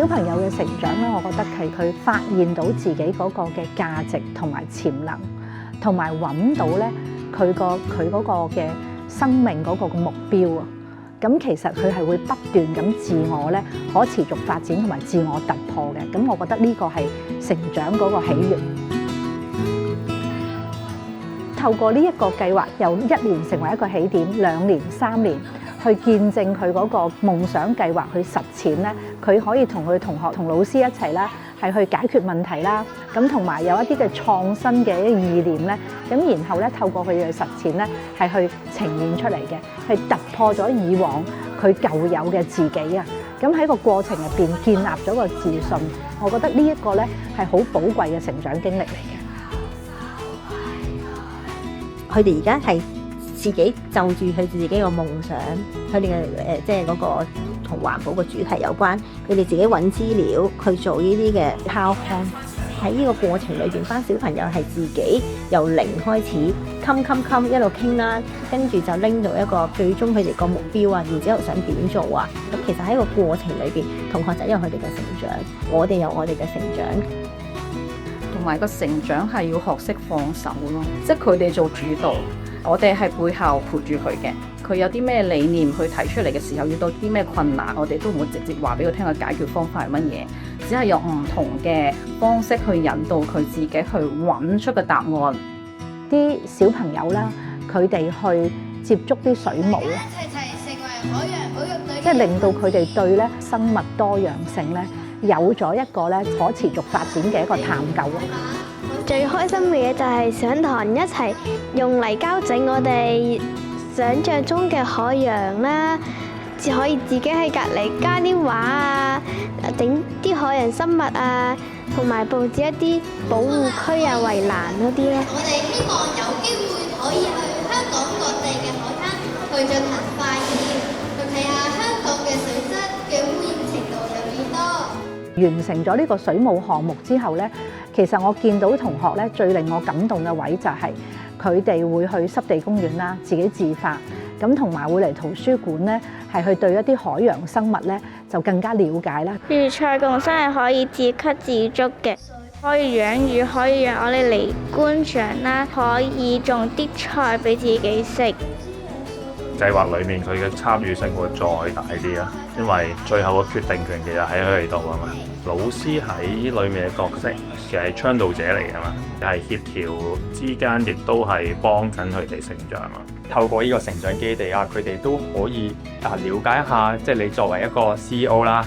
小朋友嘅成長咧，我覺得係佢發現到自己嗰個嘅價值同埋潛能，同埋揾到咧佢嗰個嘅生命嗰個嘅目標啊。咁其實佢係會不斷咁自我咧可持續發展同埋自我突破嘅。咁我覺得呢個係成長嗰個喜悅。透過呢一個計劃，由1年成為一個起點，2年、3年，去見證佢嗰個夢想計劃去實踐咧，佢可以同佢同學、同老師一齊啦，係去解決問題啦。咁同埋有一啲嘅創新嘅意念咧，咁然後咧透過佢嘅實踐咧，係去呈現出嚟嘅，係突破咗以往佢舊有嘅自己啊。咁喺個過程入邊建立咗個自信，我覺得呢一個咧係好寶貴嘅成長經歷嚟嘅。佢哋而家係自己就住佢自己個夢想，佢哋嘅即係嗰個同環保個主題有關，佢哋自己揾資料去做呢啲嘅拋康。喺呢個過程裏邊，班小朋友係自己由零開始，冚一路傾啦，跟住就拎到一個最終佢哋個目標啊，然之後想點做啊。咁其實喺個過程裏邊，同學仔有佢哋嘅成長，我哋有我哋嘅成長。同埋個成長係要學識放手咯，即係佢哋做主導，我哋係背後陪住佢嘅。佢有啲咩理念去提出嚟嘅時候，遇到啲咩困難，我哋都唔會直接話俾佢聽個解決方法係乜嘢，只係用唔同嘅方式去引導佢自己去揾出個答案。啲小朋友啦，佢哋去接觸啲水母啊，即係令到佢哋對咧生物多樣性咧有咗一個咧可持續發展嘅一個探究咯。最開心嘅嘢就係上堂一齊用泥膠整我哋想像中嘅海洋啦，就可以自己喺隔離加啲畫啊，整啲海洋生物啊，同埋佈置一啲保護區啊、圍欄嗰啲咯。我哋希望有機會可以去香港各地嘅海灘去進行化驗，去睇下香港嘅水質嘅污染程度有幾多。完成咗呢個水務項目之後咧，其實我見到同學咧最令我感動嘅位就係佢哋會去濕地公園啦，自己自發咁，同埋會嚟圖書館咧，係去對一啲海洋生物咧就更加了解啦。魚菜共生係可以自給自足嘅，可以養魚，可以讓我哋嚟觀賞啦，可以種啲菜俾自己食。計劃裏面佢嘅參與性會再大啲啊，因為最後嘅決定權其實喺佢哋度啊嘛。老師喺裏面嘅角色其實係倡導者嚟㗎嘛，係協調之間亦都係幫緊佢哋成長啊。透過呢個成長基地啊，佢哋都可以了解一下，即係你作為一個 CEO 啦，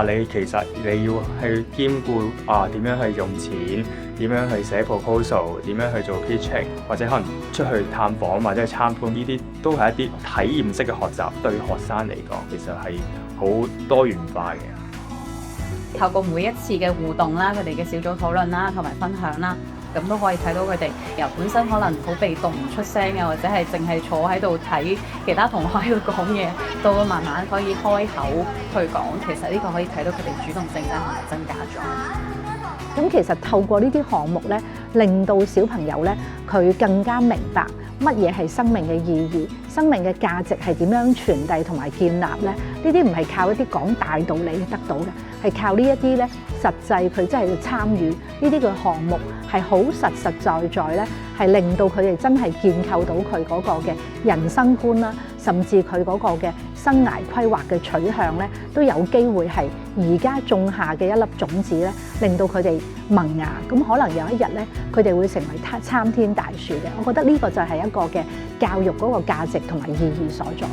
你其實你要去兼顧點樣去用錢，點樣去寫 proposal， 點樣去做 pitching， 或者可能出去探訪或者去參觀，呢啲都係一啲體驗式嘅學習，對學生嚟講其實係好多元化嘅。透過每一次嘅互動啦，佢哋嘅小組討論啦，同埋分享啦，咁都可以睇到佢哋由本身可能好被動唔出聲嘅，或者係淨係坐喺度睇其他同學喺度講嘢，到慢慢可以開口去講，其實呢個可以睇到佢哋主動性真係增加咗。咁其實透過呢啲項目咧，令到小朋友咧佢更加明白乜嘢係生命嘅意義，生命嘅價值係點樣傳遞同埋建立咧？呢啲唔係靠一啲講大道理得到嘅，係靠呢一啲咧實際佢真係要參與呢啲嘅項目，係好實實在在咧，係令到佢哋真係建構到佢嗰個嘅人生觀啦，甚至佢嗰個嘅生涯規劃嘅取向咧，都有機會係而家種下嘅一粒種子咧，令到佢哋萌芽，咁可能有一日咧，佢哋會成為參天大樹嘅。我覺得呢個就係一個嘅教育嗰個價值同埋意義所在。